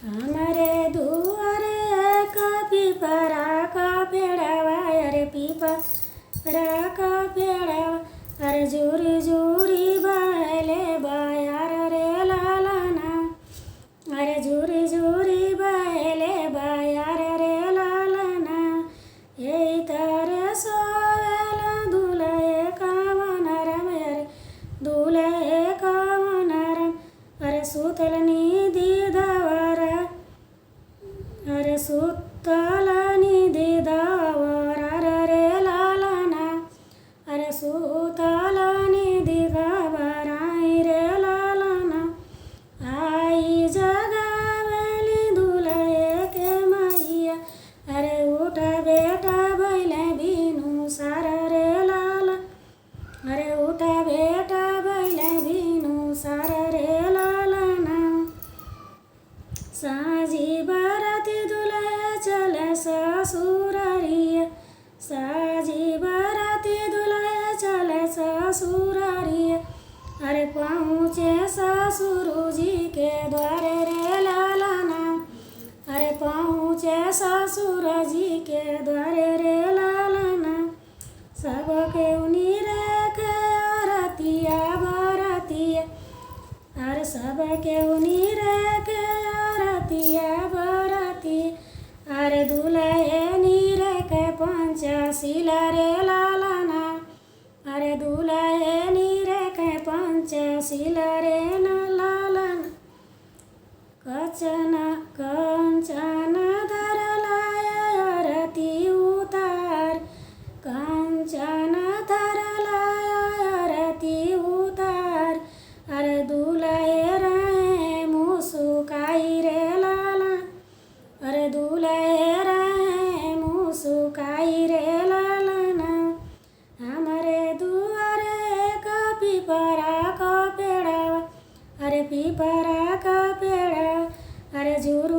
हमारे दुआरे का पीपरा का पेड़वा, अरे पीपरा का पेड़वा, अरे जोरी जोरी बहले बायार रे लालना, अरे जोरी जोरी बहले बायार रे लालना। यही तारे सोवेला दूल्हे कावनरम, अरे दूल्हे कावनरम, अरे सुतल निधि दवरा, अरे सुतल निधि दवरा रे लालना, अरे सुतल निधि दवरा रे लालना। आई जगावेली दूल्हे के मैया, अरे उठ बेटा बैले बिनु सार रे लाला, अरे उठ बेटा बैले बिनु सार रे लालना। साँझी बाराती दूल्हे चले ससुरारिया, साँझी बाराती दूल्हे चले ससुरारिया, अरे पहुँचे ससुर जी के द्वारे रे लालना, अरे पहुँचे ससुर जी के द्वारे रे लालना। सबके उन्हीं रे के आरतिया बारातिया, अरे सबके उन्हीं रे के आरतिया बाराती, अरे दूल्हे नीरे के पंचशीला रे लालना, अरे दूल्हे नीरे के पंचशीला रे लालना। कंचन धरलाय आरती उतार, कंचन धरलाय आरती उतार, अरे दूल्हे रहे मुसुकाई रे लाला, अरे दूल्हे रहे मुसुकाई रे लालना। हमारे दुआरे का पीपरा का पेड़वा, अरे पीपरा का पेड़वा, अरे जोर